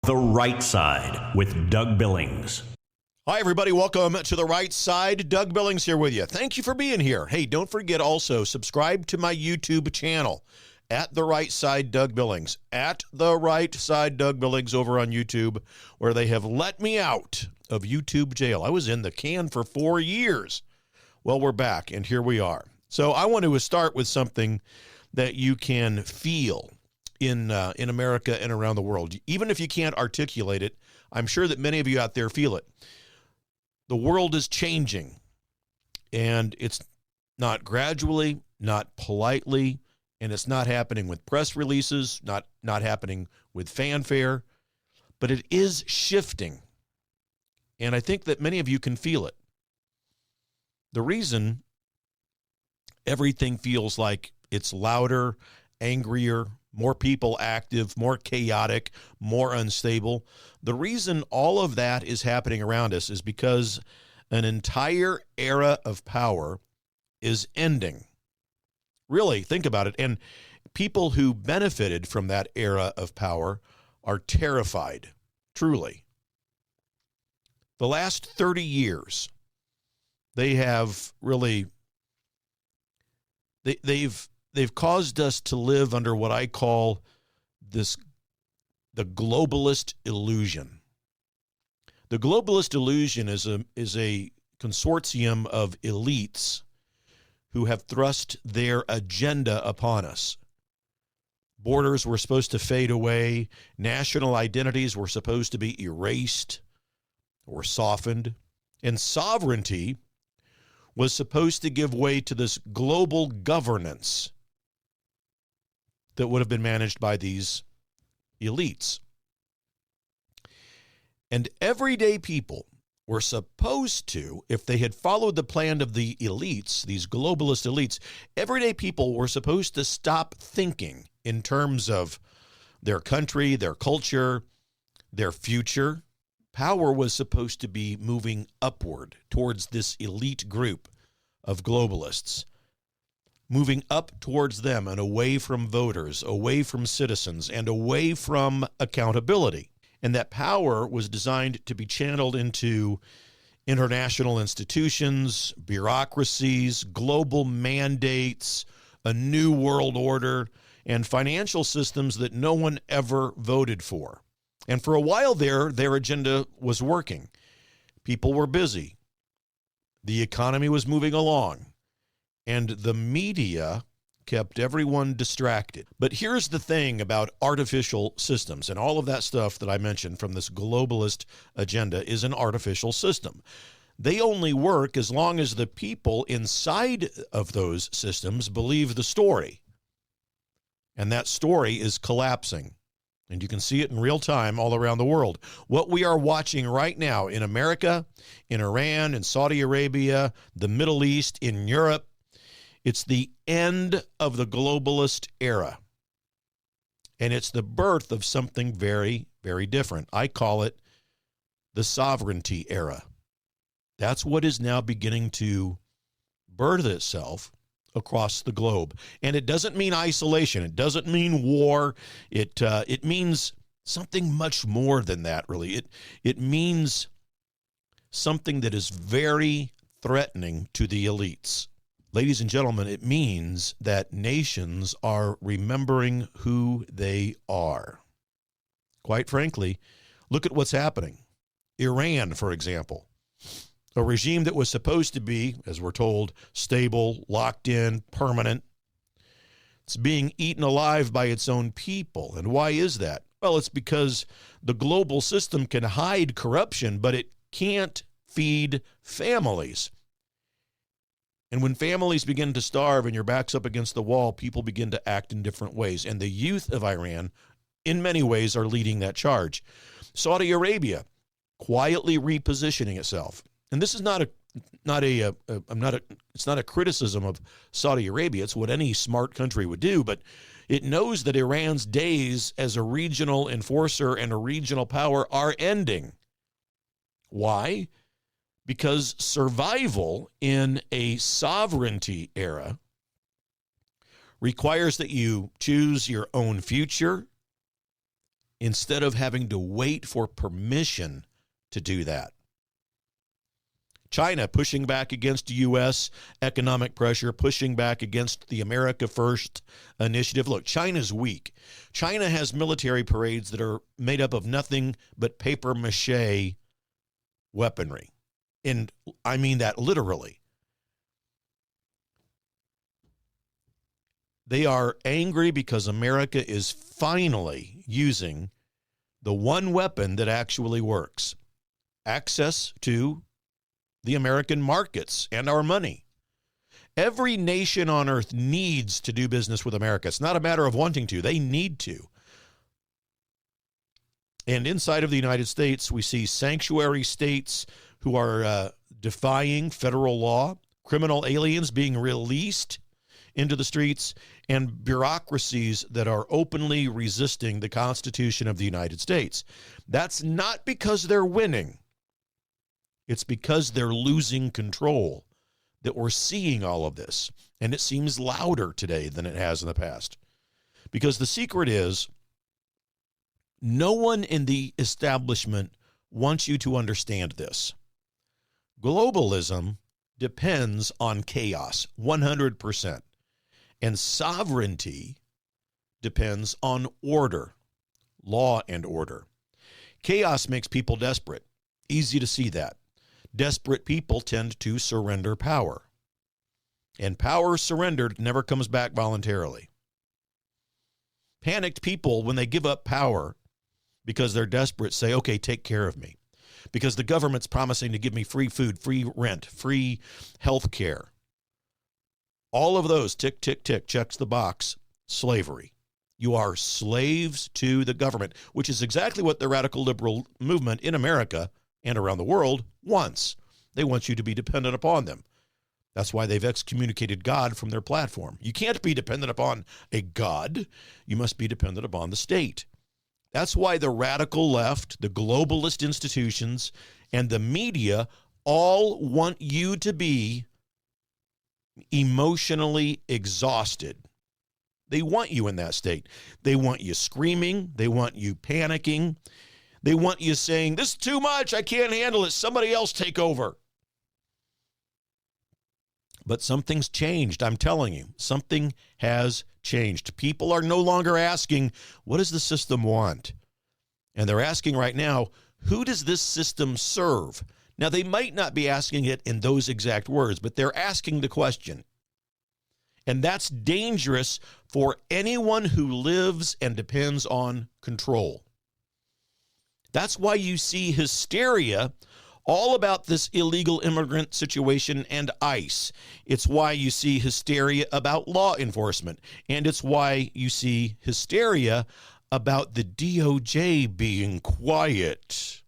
The Right Side with Doug Billings. Hi, everybody. Welcome to The Right Side. Doug Billings here with you. Thank you for being here. Hey, don't forget also, subscribe to my YouTube channel at The Right Side Doug Billings. At The Right Side Doug Billings over on YouTube, where they have let me out of YouTube jail. I was in the can for 4 years. Well, we're back, and here we are. So I want to start with something that you can feel in America and around the world. Even if you can't articulate it, I'm sure that many of you out there feel it. The world is changing, and it's not gradually, not politely, and it's not happening with press releases, not happening with fanfare, but it is shifting. And I think that many of you can feel it. The reason everything feels like it's louder, angrier, more people active, more chaotic, more unstable. The reason all of that is happening around us is because an entire era of power is ending. Really, think about it. And people who benefited from that era of power are terrified, truly. The last 30 years, they have really, they've caused us to live under what I call the globalist illusion. The globalist illusion is a consortium of elites who have thrust their agenda upon us. Borders were supposed to fade away. National identities were supposed to be erased or softened. And sovereignty was supposed to give way to this global governance that would have been managed by these elites. And everyday people were supposed to, if they had followed the plan of the elites, these globalist elites, everyday people were supposed to stop thinking in terms of their country, their culture, their future. Power was supposed to be moving upward towards this elite group of globalists, moving up towards them and away from voters, away from citizens, and away from accountability. And that power was designed to be channeled into international institutions, bureaucracies, global mandates, a new world order, and financial systems that no one ever voted for. And for a while there, their agenda was working. People were busy. The economy was moving along. And the media kept everyone distracted. But here's the thing about artificial systems, and all of that stuff that I mentioned from this globalist agenda is an artificial system. They only work as long as the people inside of those systems believe the story. And that story is collapsing. And you can see it in real time all around the world. What we are watching right now in America, in Iran, in Saudi Arabia, the Middle East, in Europe, it's the end of the globalist era. And it's the birth of something very, very different. I call it the sovereignty era. That's what is now beginning to birth itself across the globe. And it doesn't mean isolation. It doesn't mean war. It means something much more than that, really. It means something that is very threatening to the elites. Ladies and gentlemen, it means that nations are remembering who they are. Quite frankly, look at what's happening. Iran, for example, a regime that was supposed to be, as we're told, stable, locked in, permanent. It's being eaten alive by its own people. And why is that? Well, it's because the global system can hide corruption, but it can't feed families. And when families begin to starve and your back's up against the wall, people begin to act in different ways. And the youth of Iran, in many ways, are leading that charge. Saudi Arabia, quietly repositioning itself. And this is it's not a criticism of Saudi Arabia. It's what any smart country would do, but it knows that Iran's days as a regional enforcer and a regional power are ending. Why? Because survival in a sovereignty era requires that you choose your own future instead of having to wait for permission to do that. China pushing back against U.S. economic pressure, pushing back against the America First initiative. Look, China's weak. China has military parades that are made up of nothing but paper mache weaponry. And I mean that literally. They are angry because America is finally using the one weapon that actually works: access to the American markets and our money. Every nation on earth needs to do business with America. It's not a matter of wanting to. They need to. And inside of the United States, we see sanctuary states who are defying federal law, criminal aliens being released into the streets, and bureaucracies that are openly resisting the Constitution of the United States. That's not because they're winning. It's because they're losing control that we're seeing all of this. And it seems louder today than it has in the past. Because the secret is, no one in the establishment wants you to understand this. Globalism depends on chaos, 100%. And sovereignty depends on order, law and order. Chaos makes people desperate. Easy to see that. Desperate people tend to surrender power. And power surrendered never comes back voluntarily. Panicked people, when they give up power because they're desperate, say, okay, take care of me. Because the government's promising to give me free food, free rent, free health care. All of those, tick, tick, tick, checks the box, slavery. You are slaves to the government, which is exactly what the radical liberal movement in America and around the world wants. They want you to be dependent upon them. That's why they've excommunicated God from their platform. You can't be dependent upon a God. You must be dependent upon the state. That's why the radical left, the globalist institutions, and the media all want you to be emotionally exhausted. They want you in that state. They want you screaming. They want you panicking. They want you saying, this is too much. I can't handle it. Somebody else take over. But something's changed. I'm telling you, something has changed. People are no longer asking, what does the system want? And they're asking right now, who does this system serve? Now, they might not be asking it in those exact words, but they're asking the question. And that's dangerous for anyone who lives and depends on control. That's why you see hysteria all about this illegal immigrant situation and ICE. It's why you see hysteria about law enforcement. And it's why you see hysteria about the DOJ being quiet.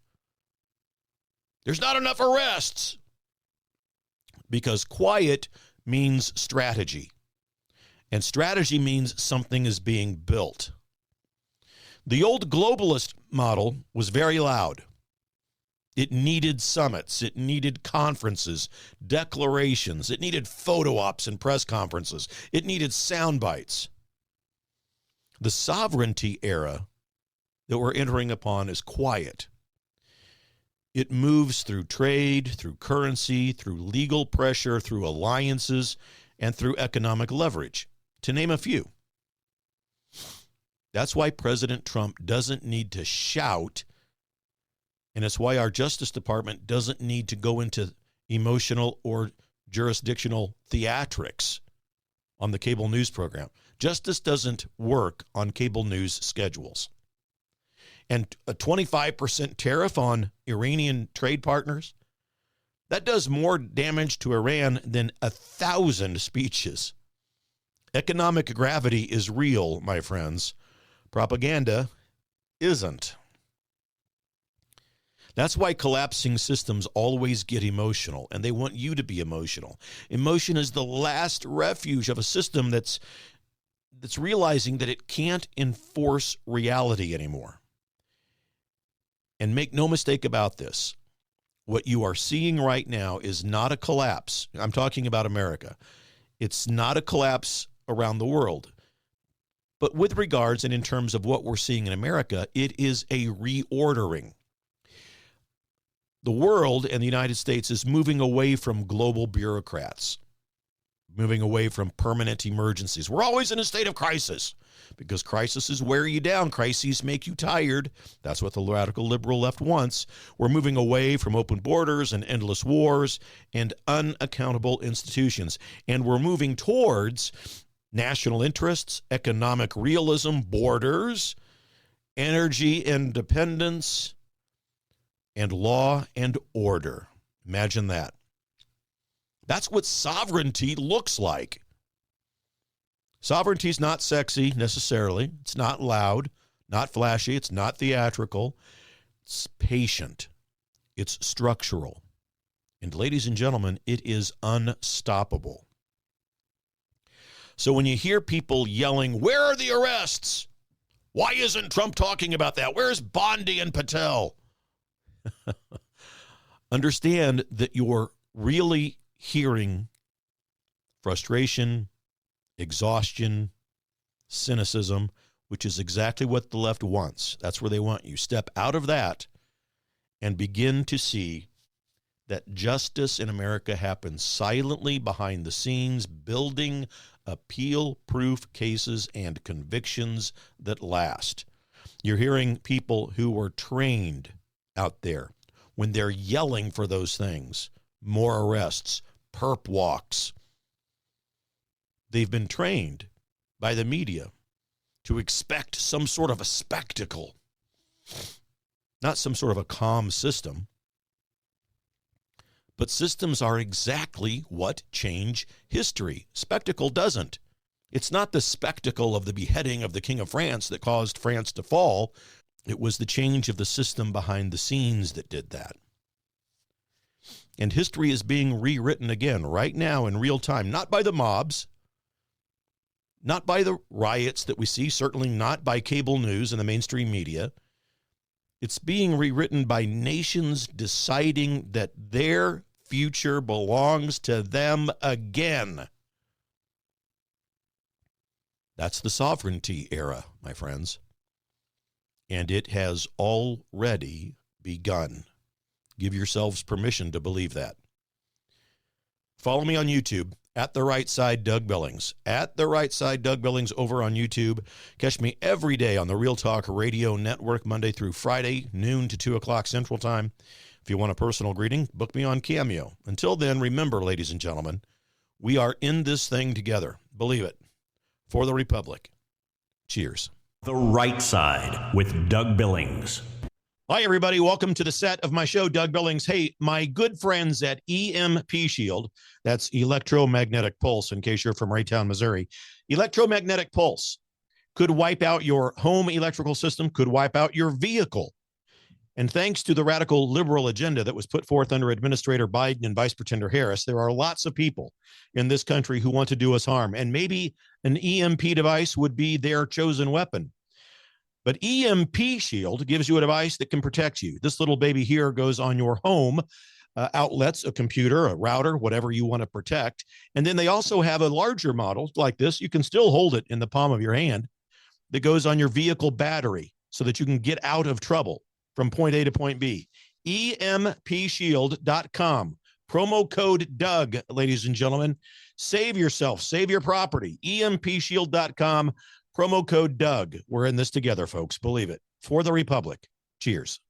There's not enough arrests. Because quiet means strategy. And strategy means something is being built. The old globalist model was very loud. It needed summits. It needed conferences, declarations. It needed photo ops and press conferences. It needed sound bites. The sovereignty era that we're entering upon is quiet. It moves through trade, through currency, through legal pressure, through alliances, and through economic leverage, to name a few. That's why President Trump doesn't need to shout, and it's why our Justice Department doesn't need to go into emotional or jurisdictional theatrics on the cable news program. Justice doesn't work on cable news schedules. And a 25% tariff on Iranian trade partners, that does more damage to Iran than 1,000 speeches. Economic gravity is real, my friends. Propaganda isn't. That's why collapsing systems always get emotional, and they want you to be emotional. Emotion is the last refuge of a system that's realizing that it can't enforce reality anymore. And make no mistake about this. What you are seeing right now is not a collapse. I'm talking about America. It's not a collapse around the world. But with regards and in terms of what we're seeing in America, it is a reordering. The world and the United States is moving away from global bureaucrats, moving away from permanent emergencies. We're always in a state of crisis because crises wear you down. Crises make you tired. That's what the radical liberal left wants. We're moving away from open borders and endless wars and unaccountable institutions. And we're moving towards national interests, economic realism, borders, energy independence, and law and order. Imagine that. That's what sovereignty looks like. Sovereignty is not sexy necessarily. It's not loud, not flashy. It's not theatrical. It's patient. It's structural. And ladies and gentlemen, it is unstoppable. So when you hear people yelling, "Where are the arrests? Why isn't Trump talking about that? Where's Bondi and Patel?" Understand that you're really hearing frustration, exhaustion, cynicism, which is exactly what the left wants. That's where they want you. Step out of that and begin to see that justice in America happens silently behind the scenes, building appeal-proof cases and convictions that last. You're hearing people who were trained out there when they're yelling for those things, more arrests, perp walks. They've been trained by the media to expect some sort of a spectacle, not some sort of a calm system. But systems are exactly what change history. Spectacle doesn't. It's not the spectacle of the beheading of the King of France that caused France to fall. It was the change of the system behind the scenes that did that. And history is being rewritten again right now in real time, not by the mobs, not by the riots that we see, certainly not by cable news and the mainstream media. It's being rewritten by nations deciding that their future belongs to them again. That's the sovereignty era, my friends. And it has already begun. Give yourselves permission to believe that. Follow me on YouTube, at The Right Side Doug Billings. At The Right Side Doug Billings over on YouTube. Catch me every day on the Real Talk Radio Network, Monday through Friday, noon to 2 o'clock Central Time. If you want a personal greeting, book me on Cameo. Until then, remember, ladies and gentlemen, we are in this thing together. Believe it. For the Republic. Cheers. The Right Side with Doug Billings. Hi, everybody. Welcome to the set of my show, Doug Billings. Hey, my good friends at EMP Shield, that's electromagnetic pulse, in case you're from Raytown, Missouri. Electromagnetic pulse could wipe out your home electrical system, could wipe out your vehicle. And thanks to the radical liberal agenda that was put forth under Administrator Biden and Vice Pretender Harris, there are lots of people in this country who want to do us harm. And maybe an EMP device would be their chosen weapon. But EMP Shield gives you a device that can protect you. This little baby here goes on your home outlets, a computer, a router, whatever you want to protect. And then they also have a larger model like this. You can still hold it in the palm of your hand that goes on your vehicle battery so that you can get out of trouble from point A to point B. EMPshield.com. Promo code Doug, ladies and gentlemen. Save yourself. Save your property. EMPshield.com. Promo code Doug. We're in this together, folks. Believe it. For the Republic. Cheers.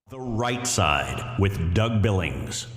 The Right Side with Doug Billings.